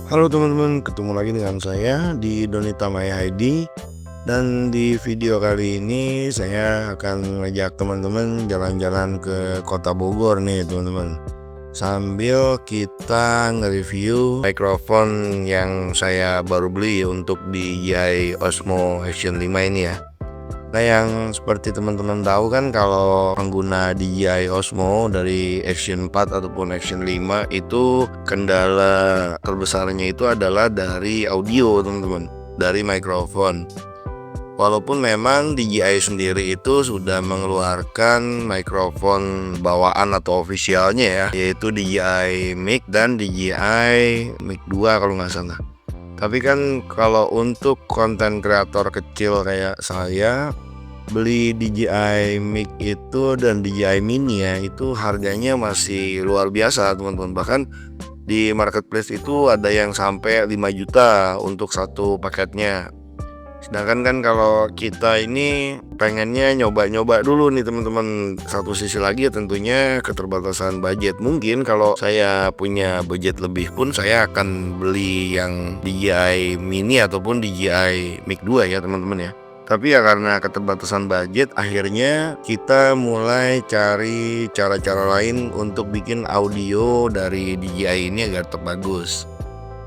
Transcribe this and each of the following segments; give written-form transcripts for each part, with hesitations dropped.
Halo teman-teman, ketemu lagi dengan saya di Donita Maya ID. Dan di video kali ini saya akan ngajak teman-teman jalan-jalan ke kota Bogor nih teman-teman, sambil kita nge-review mikrofon yang saya baru beli untuk DJI Osmo Action 5 ini ya. Nah, yang seperti teman-teman tahu kan, kalau pengguna DJI Osmo dari Action 4 ataupun Action 5 itu kendala terbesarnya itu adalah dari audio teman-teman, dari mikrofon. Walaupun memang DJI sendiri itu sudah mengeluarkan mikrofon bawaan atau officialnya ya, yaitu DJI Mic dan DJI Mic 2 kalau nggak salah. Tapi kan kalau untuk konten kreator kecil kayak saya, beli DJI Mic itu dan DJI Mini ya, itu harganya masih luar biasa teman-teman. Bahkan di marketplace itu ada yang sampai 5 juta untuk satu paketnya. Sedangkan kan kalau kita ini pengennya nyoba-nyoba dulu nih teman-teman. Satu sisi lagi ya tentunya keterbatasan budget. Mungkin kalau saya punya budget lebih pun saya akan beli yang DJI Mini ataupun DJI Mic 2 ya teman-teman ya. Tapi ya karena keterbatasan budget, akhirnya kita mulai cari cara-cara lain untuk bikin audio dari DJI ini agar tetap bagus.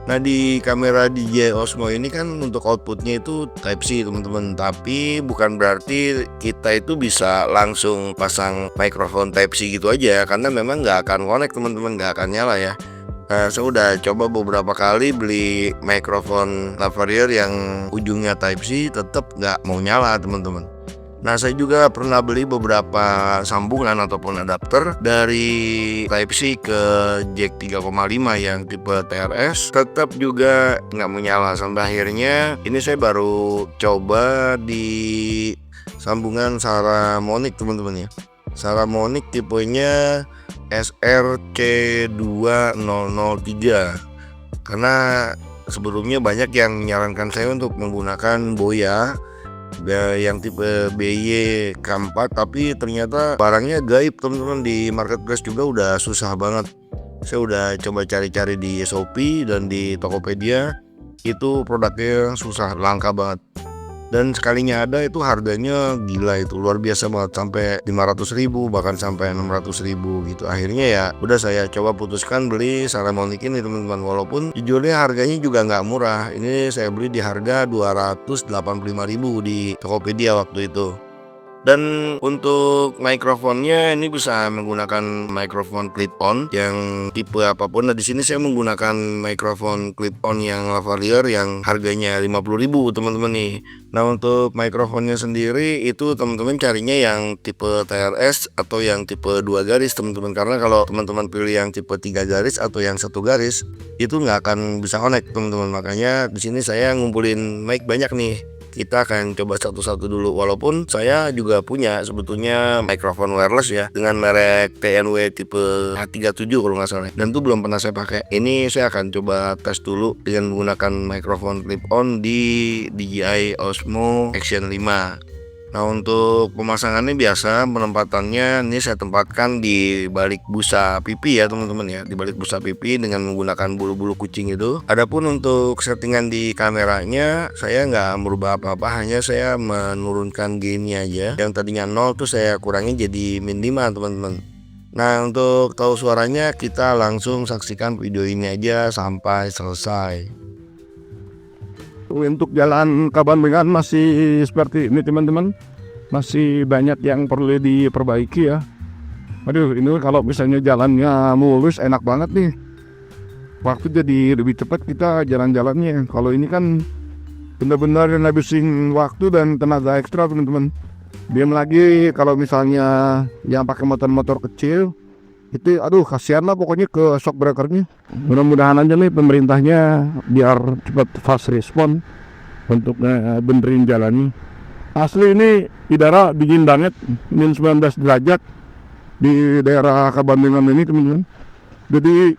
Nah, di kamera DJI Osmo ini kan untuk outputnya itu Type C teman-teman. Tapi bukan berarti kita itu bisa langsung pasang mikrofon Type C gitu aja, karena memang nggak akan connect teman-teman, nggak akan nyala ya. Saya udah coba beberapa kali beli mikrofon lavalier yang ujungnya Type C, tetap nggak mau nyala teman-teman. Nah, saya juga pernah beli beberapa sambungan ataupun adapter dari Type C ke jack 3,5 yang tipe TRS, tetap juga nggak menyala. Sampai akhirnya ini saya baru coba di sambungan Saramonic teman-teman ya. Saramonic tipenya SRC2003, karena sebelumnya banyak yang menyarankan saya untuk menggunakan Boya yang tipe BY K4, tapi ternyata barangnya gaib teman-teman. Di marketplace juga udah susah banget. Saya udah coba cari-cari di Shopee dan di Tokopedia, itu produknya susah, langka banget. Dan sekalinya ada itu harganya gila, itu luar biasa banget, sampai 500.000 bahkan sampai 600.000 gitu. Akhirnya ya udah saya coba putuskan beli Saramonic ini teman-teman. Walaupun jujurnya harganya juga nggak murah. Ini saya beli di harga 285.000 di Tokopedia waktu itu. Dan untuk mikrofonnya ini bisa menggunakan mikrofon clip-on yang tipe apapun. Nah, di sini saya menggunakan mikrofon clip-on yang lavalier yang harganya 50.000 teman-teman nih. Nah, untuk mikrofonnya sendiri itu teman-teman carinya yang tipe TRS atau yang tipe 2 garis teman-teman. Karena kalau teman-teman pilih yang tipe 3 garis atau yang 1 garis, itu nggak akan bisa connect teman-teman. Makanya di sini saya ngumpulin mic banyak nih. Kita akan coba satu-satu dulu. Walaupun saya juga punya sebetulnya mikrofon wireless ya, dengan merek TNW tipe H37 kalau nggak salah, dan itu belum pernah saya pakai. Ini saya akan coba tes dulu dengan menggunakan mikrofon clip-on di DJI Osmo Action 5. Nah, untuk pemasangannya biasa penempatannya ini saya tempatkan di balik busa pipi ya teman-teman ya, di balik busa pipi dengan menggunakan bulu-bulu kucing itu. Adapun untuk settingan di kameranya saya nggak merubah apa-apa, hanya saya menurunkan gainnya aja. Yang tadinya 0 tuh saya kurangi jadi min 5 teman-teman. Nah, untuk tahu suaranya kita langsung saksikan video ini aja sampai selesai. Untuk jalan Kabanbengan masih seperti ini teman-teman, masih banyak yang perlu diperbaiki ya. Aduh, ini kalau misalnya jalannya mulus enak banget nih, waktu jadi lebih cepat kita jalan-jalannya. Kalau ini kan benar-benar ngabisin waktu dan tenaga ekstra teman-teman. Belum lagi kalau misalnya yang pakai motor-motor kecil itu, aduh kasihan lah pokoknya ke shock breakernya. Mudah-mudahan aja nih pemerintahnya biar cepat fast respon untuk benerin jalannya. Asli ini udara dingin banget, min 19 derajat di daerah Kabanbengan ini teman-teman. Jadi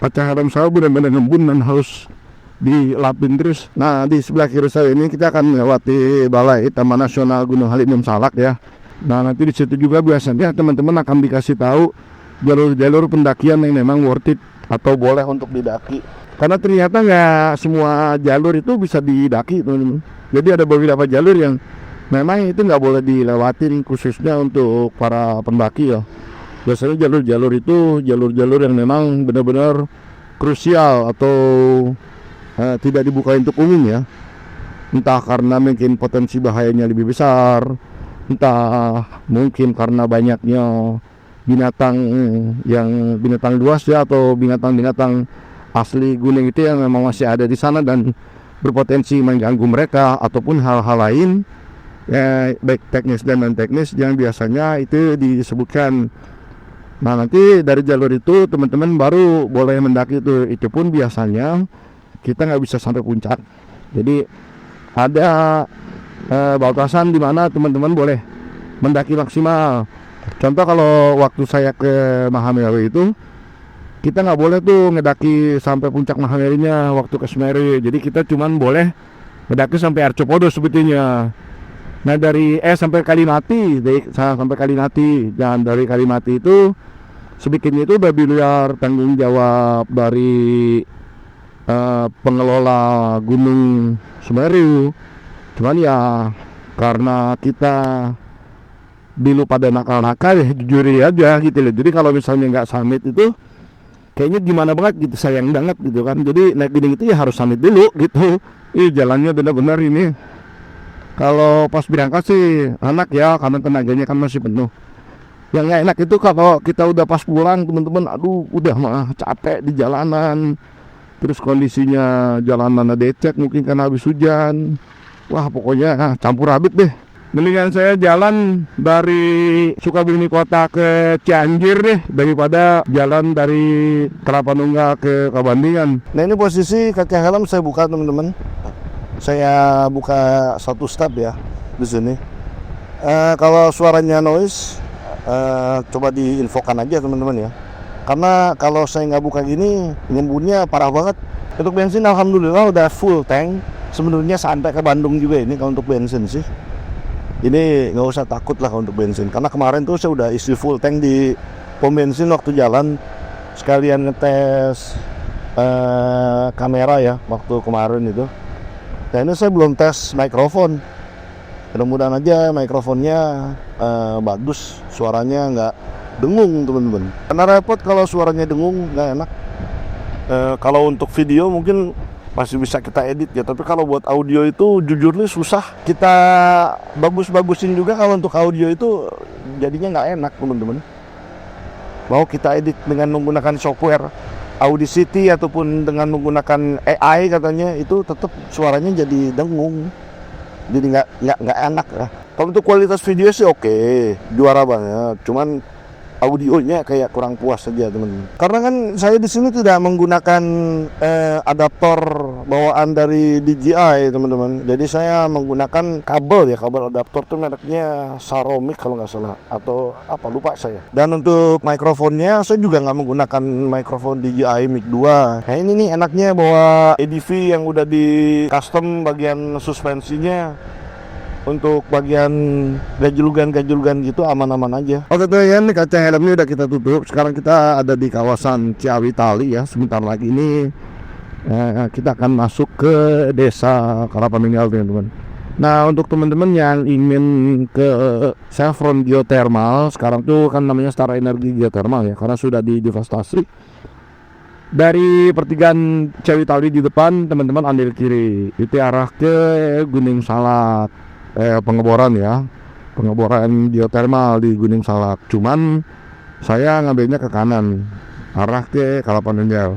kaca helm saya benar-benar ngembun dan harus dilapin terus. Nah, di sebelah kiri saya ini kita akan melewati Balai Taman Nasional Gunung Halimun Salak ya. Nah, nanti di situ juga biasanya teman-teman akan dikasih tahu jalur-jalur pendakian yang memang worth it atau boleh untuk didaki. Karena ternyata nggak semua jalur itu bisa didaki, teman-teman. Jadi ada beberapa jalur yang memang itu nggak boleh dilewatin, khususnya untuk para pendaki ya. Biasanya jalur-jalur itu jalur-jalur yang memang benar-benar krusial atau tidak dibuka untuk umum ya. Entah karena mungkin potensi bahayanya lebih besar, entah mungkin karena banyaknya binatang yang binatang luas ya, atau binatang-binatang asli gunung itu yang memang masih ada di sana dan berpotensi mengganggu mereka, ataupun hal-hal lain ya, baik teknis dan non teknis yang biasanya itu disebutkan. Nah, nanti dari jalur itu teman-teman baru boleh mendaki itu pun biasanya kita nggak bisa sampai puncak. Jadi ada batasan di mana teman-teman boleh mendaki maksimal. Contoh kalau waktu saya ke Mahameru itu, kita nggak boleh tuh ngedaki sampai puncak Mahamerinya waktu ke Semeru. Jadi kita cuman boleh ngedaki sampai Arcopodo sebetulnya. Nah dari sampai Kalimati, sampai Kalimati, dan dari Kalimati itu sedikitnya itu udah di luar tanggung jawab dari pengelola Gunung Semeru. Cuman ya karena kita dulu pada nakal-nakal ya, jujur aja gitu loh. Jadi kalau misalnya nggak summit itu kayaknya gimana banget gitu, sayang banget gitu kan. Jadi naik gunung itu ya harus summit dulu gitu. Jalannya benar-benar ini. Kalau pas berangkat sih enak ya, karena tenaganya kan masih penuh. Yang nggak enak itu kalau kita udah pas pulang teman-teman, aduh udah mah capek di jalanan. Terus kondisinya jalanan becek mungkin karena habis hujan. Wah pokoknya campur aduk deh. Mendingan saya jalan dari Sukabumi kota ke Cianjur deh, daripada jalan dari Kelapa ke Kabandingan. Nah ini posisi kaca helm saya buka teman-teman. Saya buka satu step ya di sini. Kalau suaranya noise, coba diinfokan aja teman-teman ya. Karena kalau saya nggak buka gini, ngembunnya parah banget. Untuk bensin alhamdulillah udah full tank. Sebenarnya sampai ke Bandung juga ini kalau untuk bensin sih. Ini nggak usah takut lah untuk bensin, karena kemarin tuh saya udah isi full tank di pom bensin waktu jalan, sekalian ngetes kamera ya waktu kemarin itu. Nah ini saya belum tes mikrofon, mudah-mudahan aja mikrofonnya bagus, suaranya nggak dengung teman-teman. Karena repot kalau suaranya dengung, nggak enak. Kalau untuk video mungkin masih bisa kita edit ya, tapi kalau buat audio itu jujur nih susah. Kita bagus-bagusin juga kalau untuk audio itu jadinya nggak enak teman-teman. Mau kita edit dengan menggunakan software Audacity ataupun dengan menggunakan AI katanya, itu tetap suaranya jadi dengung, jadi nggak enak ya. Kalau untuk kualitas video sih oke, juara banget. Cuman audionya kayak kurang puas saja teman-teman. Karena kan saya di sini tidak menggunakan adaptor bawaan dari DJI teman-teman. Jadi saya menggunakan kabel ya, kabel adaptor tuh mereknya Saromic kalau nggak salah, atau apa lupa saya. Dan untuk mikrofonnya saya juga nggak menggunakan mikrofon DJI Mic 2. Nah ini nih enaknya bawa ADV yang udah di custom bagian suspensinya. Untuk bagian gajulugan gitu aman-aman aja. Oke tuh ya, ini kaca helmnya udah kita tutup. Sekarang kita ada di kawasan Ciawi Tali ya. Sebentar lagi ini kita akan masuk ke desa Kalapanunggal teman-teman. Nah untuk teman-teman yang ingin ke Chevron Geothermal, sekarang tuh kan namanya Setara Energi Geothermal ya, karena sudah divestasi. Dari pertigaan Ciawi Tali di depan teman-teman ambil kiri, itu arah ke Gunung Salak. Pengeboran ya, pengeboran geothermal di Gunung Salak. Cuman saya ngambilnya ke kanan, arah ke Kalapanunggal.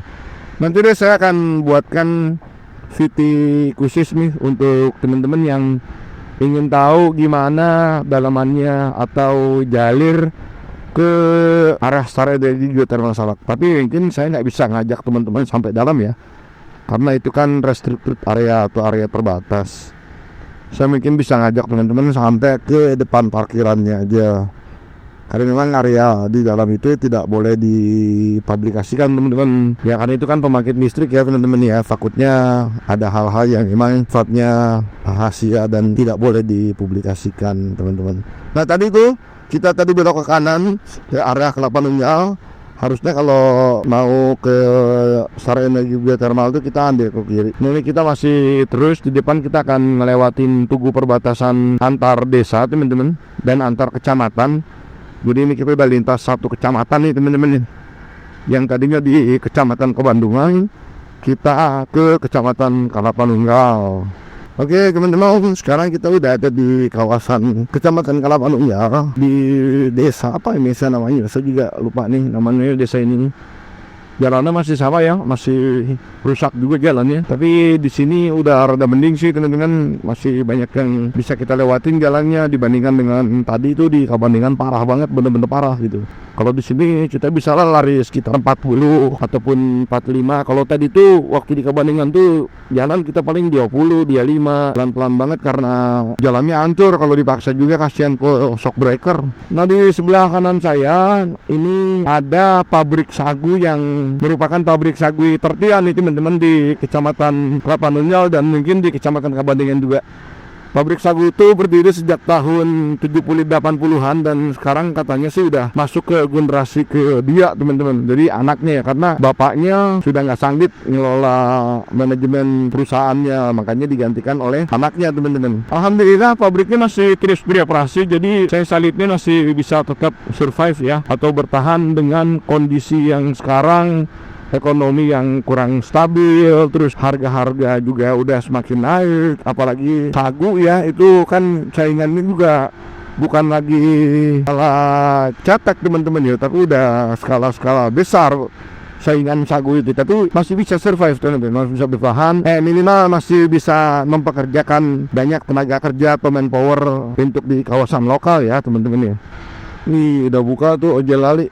Nanti deh saya akan buatkan video khusus nih untuk teman-teman yang ingin tahu gimana dalamannya atau jalur ke arah Setara Energi Geothermal Salak. Tapi mungkin saya nggak bisa ngajak teman-teman sampai dalam ya, karena itu kan restricted area atau area terbatas. Saya mungkin bisa ngajak teman-teman sampai ke depan parkirannya aja, karena memang area di dalam itu tidak boleh dipublikasikan teman-teman ya, karena itu kan pembangkit listrik ya teman-teman ya. Takutnya ada hal-hal yang memang sifatnya rahasia dan tidak boleh dipublikasikan teman-teman. Nah tadi tuh kita belok ke kanan ke area Kalapanunggal. Harusnya kalau mau ke Sarana Geothermal itu kita ambil ke kiri. Ini kita masih terus di depan, kita akan ngelewatin tugu perbatasan antar desa teman-teman dan antar kecamatan. Jadi ini kita udah lintas satu kecamatan nih teman-teman. Yang tadinya di Kecamatan Kebandungan, kita ke Kecamatan Kalapanunggal. Oke teman-teman, sekarang kita udah ada di kawasan Kecamatan Kalapanunggal, di desa apa ini saya namanya, saya juga lupa nih namanya desa ini. Jalannya masih sama ya, masih rusak juga jalannya. Tapi di sini udah rada mending sih teman-teman, masih banyak yang bisa kita lewatin jalannya dibandingkan dengan tadi itu di Kabandingan parah banget, bener-bener parah gitu. Kalau di sini kita bisa lari sekitar 40 ataupun 45. Kalau tadi tuh waktu di Kabandingan tuh jalan kita paling 20, 25, pelan-pelan banget karena jalannya hancur. Kalau dipaksa juga kasihan ke shock breaker. Nah di sebelah kanan saya ini ada pabrik sagu yang merupakan pabrik sagu tertua nih teman-teman di Kecamatan Kalapanunggal dan mungkin di Kecamatan Kabandingan juga. Pabrik sagu itu berdiri sejak tahun 70-80-an dan sekarang katanya sih udah masuk ke generasi kedua teman-teman. Jadi anaknya ya, karena bapaknya sudah nggak sanggup ngelola manajemen perusahaannya, makanya digantikan oleh anaknya teman-teman. Alhamdulillah pabriknya masih terus beroperasi, jadi saya salutnya masih bisa tetap survive ya, atau bertahan dengan kondisi yang sekarang ekonomi yang kurang stabil, terus harga-harga juga udah semakin naik, apalagi sagu ya, itu kan saingannya juga bukan lagi skala cetak teman-teman ya, tapi udah skala-skala besar saingan sagu itu. Tapi masih bisa survive teman-teman, masih bisa bertahan, minimal masih bisa mempekerjakan banyak tenaga kerja atau manpower untuk di kawasan lokal ya teman-teman ya. Ini udah buka tuh ojek lali.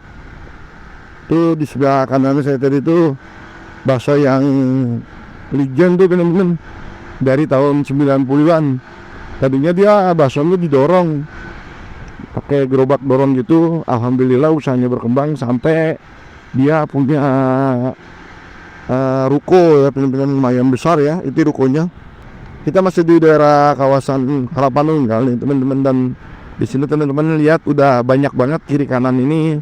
Tuh di sebelah kanan saya tadi tuh bakso yang legend tuh teman-teman, dari tahun 90-an. Tadinya dia baksonya didorong pakai gerobak dorong gitu. Alhamdulillah usahanya berkembang sampai dia punya ruko ya teman-teman, lumayan besar ya itu rukonya. Kita masih di daerah kawasan Kalapanunggal nih teman-teman, dan di sini teman-teman lihat udah banyak banget kiri kanan ini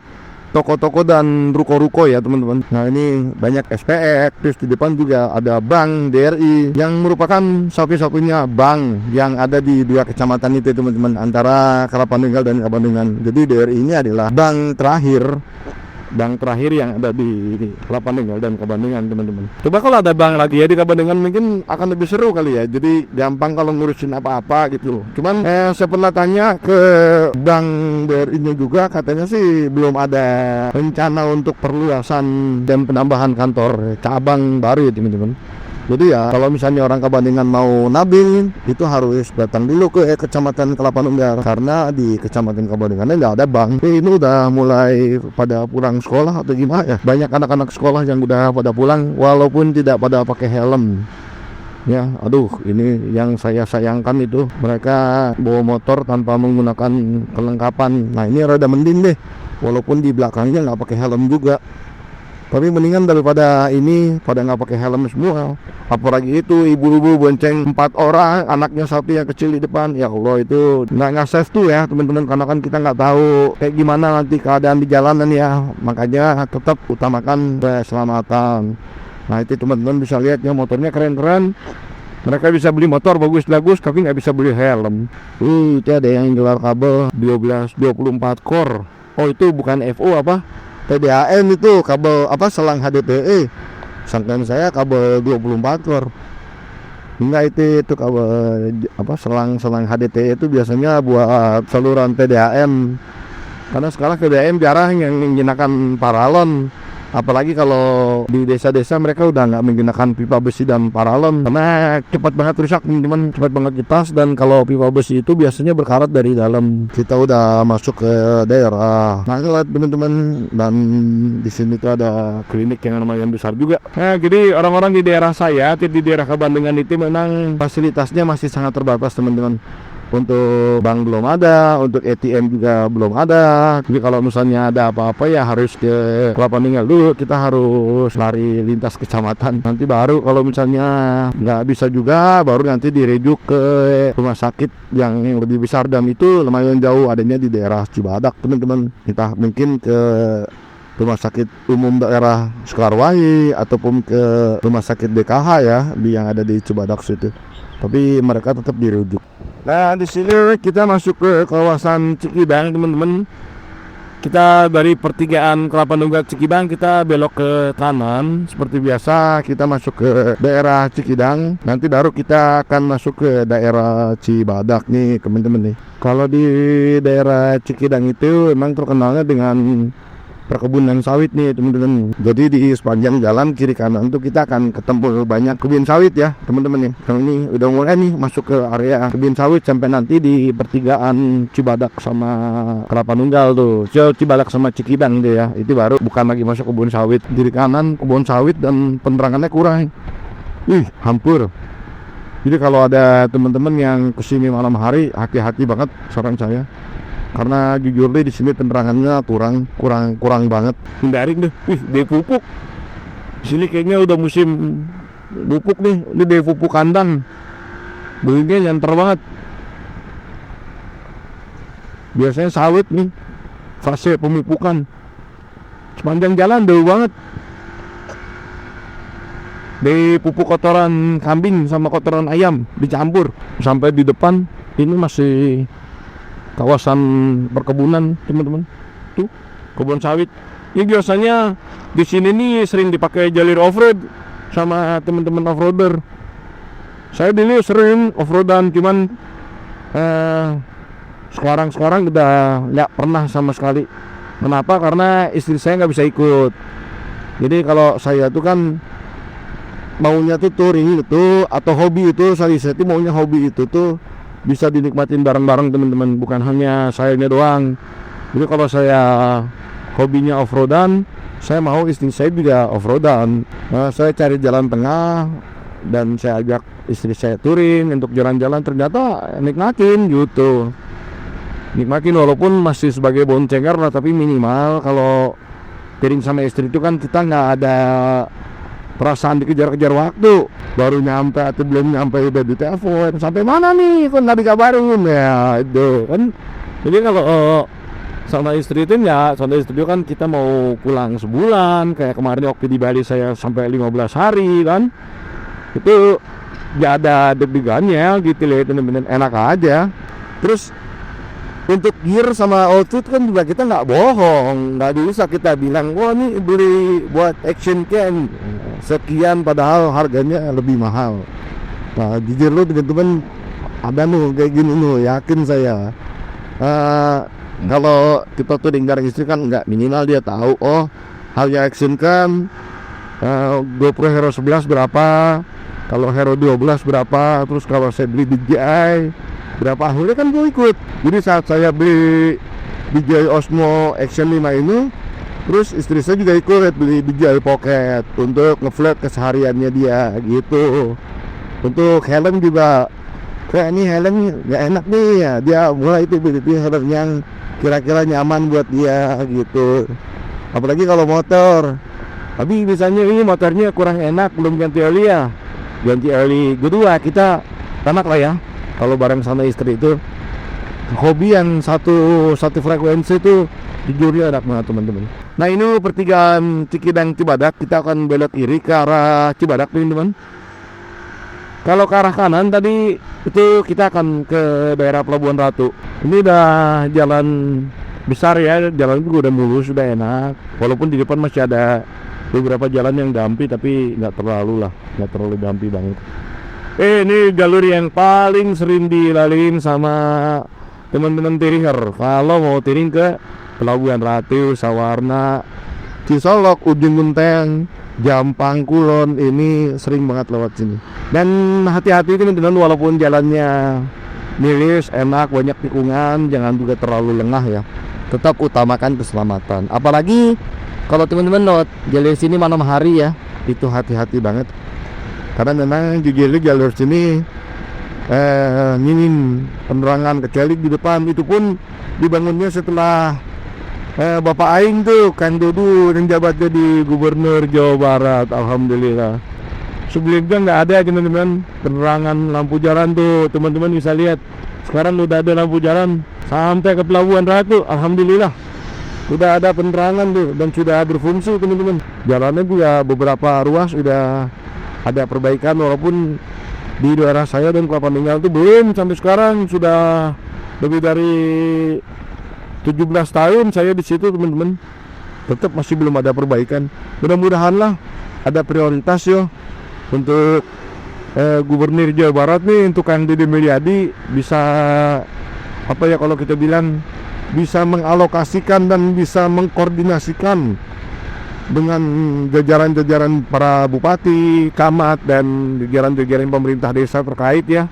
toko-toko dan ruko-ruko ya teman-teman. Nah ini banyak SPX, terus di depan juga ada Bank DRI yang merupakan satu-satunya bank yang ada di dua kecamatan itu teman-teman, antara Kalapanunggal dan Kabandingan. Jadi DRI ini adalah bank terakhir yang ada di Kalapanunggal dan Kabandingan teman-teman. Coba kalau ada bank lagi ya di Kabandingan mungkin akan lebih seru kali ya, jadi gampang kalau ngurusin apa-apa gitu. Cuman saya pernah tanya ke bank BRI nya juga, katanya sih belum ada rencana untuk perluasan dan penambahan kantor cabang baru ya teman-teman. Jadi ya kalau misalnya orang Kabandingan mau nabung itu harus datang dulu ke Kecamatan Kalapanunggal, karena di Kecamatan Kabandingan nggak ada bank. Ini udah mulai pada pulang sekolah atau gimana ya, banyak anak-anak sekolah yang udah pada pulang walaupun tidak pada pakai helm ya. Aduh, ini yang saya sayangkan itu, mereka bawa motor tanpa menggunakan kelengkapan. Nah ini rada mending deh, walaupun di belakangnya nggak pakai helm juga. Tapi mendingan daripada ini pada nggak pakai helm semua. Apalagi itu ibu-ibu bonceng 4 orang, anaknya satu yang kecil di depan. Ya Allah, itu nggak safe tuh ya teman-teman, karena kan kita nggak tahu kayak gimana nanti keadaan di jalanan ya. Makanya tetap utamakan keselamatan. Nah itu teman-teman bisa lihat ya, motornya keren-keren. Mereka bisa beli motor bagus-bagus tapi nggak bisa beli helm. Itu ada yang jual kabel 12-24 core. Oh itu bukan FO apa? TDAM itu kabel apa, selang HDPE. Sangkaan saya kabel 24 core. Enggak, itu kabel apa, selang HDPE itu biasanya buat saluran TDAM. Karena sekarang TDAM jarang yang menggunakan paralon. Apalagi kalau di desa-desa mereka udah nggak menggunakan pipa besi dan paralon, karena cepat banget rusak teman-teman, cepat banget kitas. Dan kalau pipa besi itu biasanya berkarat dari dalam. Kita udah masuk ke daerah Nagelat teman-teman, dan di sini tuh ada klinik yang lumayan besar juga. Nah jadi orang-orang di daerah saya, di daerah Kabandingan itu memang fasilitasnya masih sangat terbatas teman-teman. Untuk bank belum ada, untuk ATM juga belum ada. Jadi kalau misalnya ada apa-apa ya harus ke Kalapanunggal dulu, kita harus lari lintas kecamatan. Nanti baru kalau misalnya nggak bisa juga, baru nanti dirujuk ke rumah sakit yang lebih besar, dan itu lumayan jauh, adanya di daerah Cibadak teman-teman. Kita mungkin ke rumah sakit umum daerah Sekarwangi ataupun ke rumah sakit DKH ya yang ada di Cibadak situ. Tapi mereka tetap dirujuk. Nah, di sini kita masuk ke kawasan Cikidang, teman-teman. Kita dari pertigaan Kelapa Nunggal Cikidang kita belok ke kanan seperti biasa, kita masuk ke daerah Cikidang. Nanti baru kita akan masuk ke daerah Cibadak nih, teman-teman nih. Kalau di daerah Cikidang itu memang terkenalnya dengan perkebunan sawit nih, teman-teman. Jadi di sepanjang jalan kiri kanan tuh kita akan ketemu banyak kebun sawit ya, teman-teman nih. Kalau ini udah mulai nih masuk ke area kebun sawit sampai nanti di pertigaan Cibadak sama Kelapa Nunggal tuh. Cibadak sama Cikidang deh ya. Itu baru bukan lagi masuk kebun sawit. Kiri kanan kebun sawit dan penerangannya kurang. Hampur. Jadi kalau ada teman-teman yang kesini malam hari, hati-hati banget saran saya. Karena jujur deh di sini penerangannya kurang banget. Hindari deh. Dia pupuk. Di sini kayaknya udah musim pupuk nih. Ini dia pupuk kandang. Belinya nyantar banget. Biasanya sawit nih fase pemupukan. Sepanjang jalan jauh banget. Di pupuk kotoran kambing sama kotoran ayam dicampur. Sampai di depan ini masih kawasan perkebunan, teman-teman. Tuh, kebun sawit. Ini biasanya di sini nih sering dipakai jalur off-road sama teman-teman off-roader. Saya dulu sering off-roadan, cuman sekarang udah nggak pernah sama sekali. Kenapa? Karena istri saya nggak bisa ikut. Jadi kalau saya tuh kan maunya tuh touring itu atau hobi itu, saya tuh maunya hobi itu tuh bisa dinikmatin bareng-bareng teman-teman, bukan hanya sayanya doang. Jadi kalau saya hobinya off-roadan, saya mau istri saya juga off-roadan. Saya cari jalan tengah dan saya ajak istri saya touring untuk jalan-jalan, ternyata nikmatin gitu. Nikmatin walaupun masih sebagai boncengan lah, tapi minimal kalau touring sama istri itu kan kita nggak ada perasaan dikejar-kejar waktu, baru nyampe atau belum nyampe udah ditelepon, sampai mana nih kok nggak dikabarin ya itu kan. Jadi kalau sama istri itu ya, sama istri itu kan kita mau pulang sebulan, kayak kemarin waktu di Bali saya sampai 15 hari kan, itu nggak ada deg-degannya gitu loh, bener-bener enak aja. Terus untuk gear sama outfit kan juga kita nggak bohong, nggak bisa kita bilang wah nih beli buat action cam sekian padahal harganya lebih mahal. Nah jujur lo teman-teman, ada nu kayak gini nu, yakin saya kalau kita tuh dengar istri kan nggak, minimal dia tahu oh harga action cam GoPro Hero 11 berapa, kalau Hero 12 berapa, terus kalau saya beli DJI berapa, akhirnya kan gue ikut. Jadi saat saya beli DJI Osmo Action 5 ini, terus istri saya juga ikut beli DJI Pocket untuk ngeflat kesehariannya dia gitu. Untuk helm juga, kayak ini helm gak enak nih ya, dia mulai itu beli helm yang kira-kira nyaman buat dia gitu. Apalagi kalau motor, tapi misalnya ini motornya kurang enak, belum ganti oli ya, ganti oli kedua kita tamat lah ya. Kalau bareng sama istri itu hobi yang satu frekuensi itu jujurnya enak banget teman-teman. Nah ini pertigaan Cikidang Cibadak, kita akan belok kiri ke arah Cibadak teman-teman. Kalau ke arah kanan tadi itu kita akan ke daerah Pelabuhan Ratu. Ini udah jalan besar ya, jalan itu udah mulus, sudah enak. Walaupun di depan masih ada beberapa jalan yang dampi, tapi nggak terlalu dampi banget. Ini jalur yang paling sering dilalui sama teman-teman tourer kalau mau touring ke Pelabuhan Ratu, Sawarna, Cisolok, Ujung Genteng, Jampang, Kulon, ini sering banget lewat sini. Dan hati-hati teman-teman, walaupun jalannya miris, enak, banyak tikungan, jangan juga terlalu lengah ya. Tetap utamakan keselamatan. Apalagi kalau teman-teman lewat jalur sini malam hari ya, itu hati-hati banget. Karena memang jalur sini minim penerangan, kecuali di depan itu pun dibangunnya setelah Bapak Aing tuh Kang Dodo yang jabat jadi Gubernur Jawa Barat, alhamdulillah. Sebelumnya nggak ada teman-teman penerangan lampu jalan tuh, teman-teman bisa lihat. Sekarang udah ada lampu jalan sampai ke Pelabuhan Ratu, alhamdulillah. Sudah ada penerangan tuh dan sudah berfungsi teman-teman. Jalannya juga beberapa ruas sudah ada perbaikan, walaupun di daerah saya dan Kelapa Ninggal itu belum sampai sekarang. Sudah lebih dari 17 tahun saya di situ teman-teman, tetap masih belum ada perbaikan. Mudah-mudahan lah ada prioritas yo untuk Gubernur Jawa Barat nih, untuk Kang Deddy Mulyadi bisa apa ya kalau kita bilang, bisa mengalokasikan dan bisa mengkoordinasikan dengan jajaran-jajaran para bupati, camat, dan jajaran-jajaran pemerintah desa terkait ya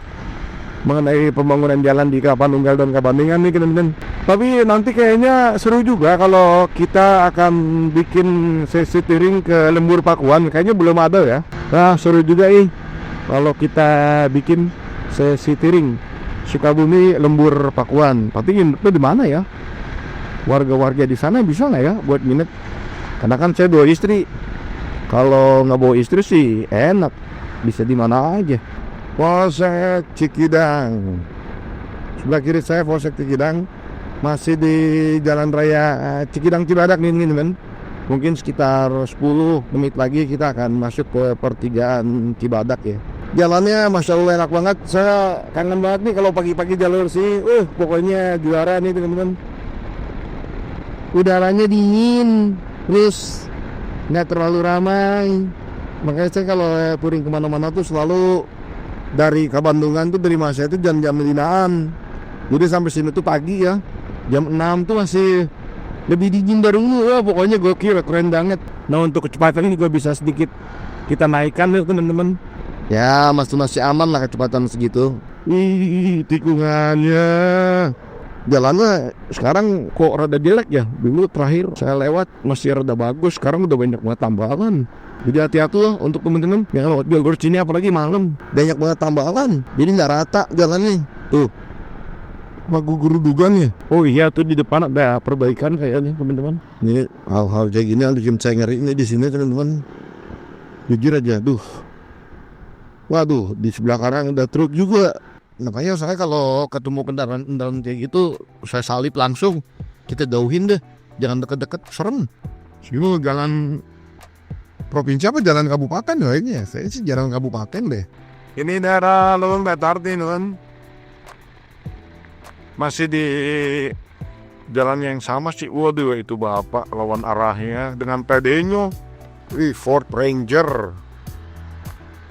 mengenai pembangunan jalan di Kelapa Nunggal dan Kabandingan nih teman-teman. Tapi nanti kayaknya seru juga kalau kita akan bikin sesi touring ke Lembur Pakuan, kayaknya belum ada ya. Nah seru juga kalau kita bikin sesi touring Sukabumi Lembur Pakuan. Tapi itu di mana ya? Warga-warga di sana bisa nggak ya buat nginep? Karena kan saya 2 istri. Kalau nggak bawa istri sih enak, bisa di mana aja. Polsek Cikidang. Sebelah kiri saya Polsek Cikidang, masih di Jalan Raya Cikidang Cibadak nih teman. Mungkin sekitar 10 menit lagi kita akan masuk ke pertigaan Cibadak ya. Jalannya Masya Allah enak banget. Saya kangen banget nih kalau pagi-pagi jalur sih. Pokoknya juara nih teman-teman. Udaranya dingin, terus nggak terlalu ramai. Makanya saya kalau touring kemana-mana tuh selalu dari Kabandungan tuh, dari masa itu jam-jam 5-an. Jadi sampai sini tuh pagi ya, jam 6 tuh masih lebih dingin dari dulu ya. Pokoknya gokil, keren banget. Nah untuk kecepatan ini gue bisa sedikit kita naikkan ya teman-teman. Ya masih aman lah kecepatan segitu. Tikungannya, jalannya sekarang kok rada jelek ya. Dulu terakhir saya lewat masih rada bagus, sekarang udah banyak banget tambahan. Jadi hati-hati loh untuk temen-temen yang lewat jalur sini, apalagi malam, banyak banget tambahan. Jadi nggak rata jalannya. Tuh, lagu gerudugan ya. Oh iya tuh di depan ada perbaikan kayaknya teman-teman. Ini hal-hal kayak gini yang bikin saya ngeri ini di sini teman-teman. Jujur aja, waduh di sebelah kanan ada truk juga. Makanya saya kalau ketemu kendaraan kayak gitu, saya salip langsung. Kita jauhin deh, jangan deket-deket, serem. Sini jalan provinsi apa jalan kabupaten kayaknya? Saya sih jalan kabupaten deh. Ini daerah Leweng Betarti kan. Masih di jalan yang sama sih. Waduh itu bapak lawan arahnya dengan PD-nya. Ford Ranger.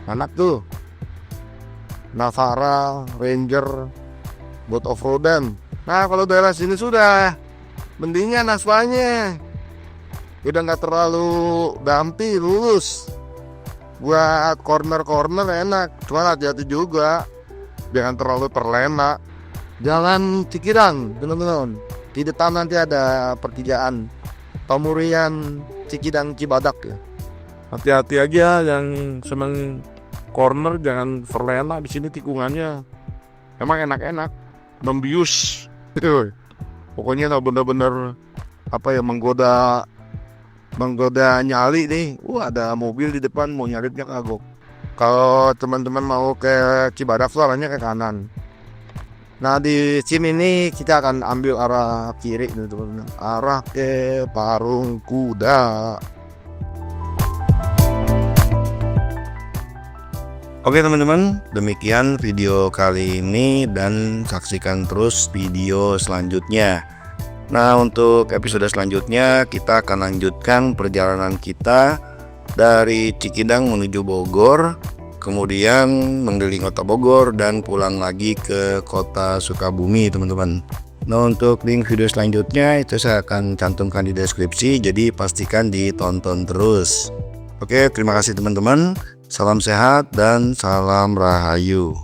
Anak tuh Navara, Ranger, buat off-roadan. Nah kalau daerah sini sudah mendingan aspalnya, udah nggak terlalu bumpy, lurus. Buat corner-corner enak, cuma hati-hati juga, jangan terlalu terlena. Jalan Cikidang, teman-teman. Di depan nanti ada pertigaan Pamurian Cikidang Cibadak ya. Hati-hati aja yang seneng corner, jangan terlena. Di sini tikungannya emang enak-enak, membius. Pokoknya bener-bener apa ya, menggoda nyali nih. Ada mobil di depan mau nyalipnya kagok. Kalau teman-teman mau ke Cibadak tuh arahnya ke kanan. Nah di sini nih kita akan ambil arah kiri nih teman-teman, arah ke Parung Kuda. Oke teman-teman, demikian video kali ini dan saksikan terus video selanjutnya. Nah untuk episode selanjutnya kita akan lanjutkan perjalanan kita dari Cikidang menuju Bogor, kemudian mengelilingi kota Bogor dan pulang lagi ke kota Sukabumi teman-teman. Nah untuk link video selanjutnya itu saya akan cantumkan di deskripsi, jadi pastikan ditonton terus. Oke, terima kasih teman-teman. Salam sehat dan salam rahayu.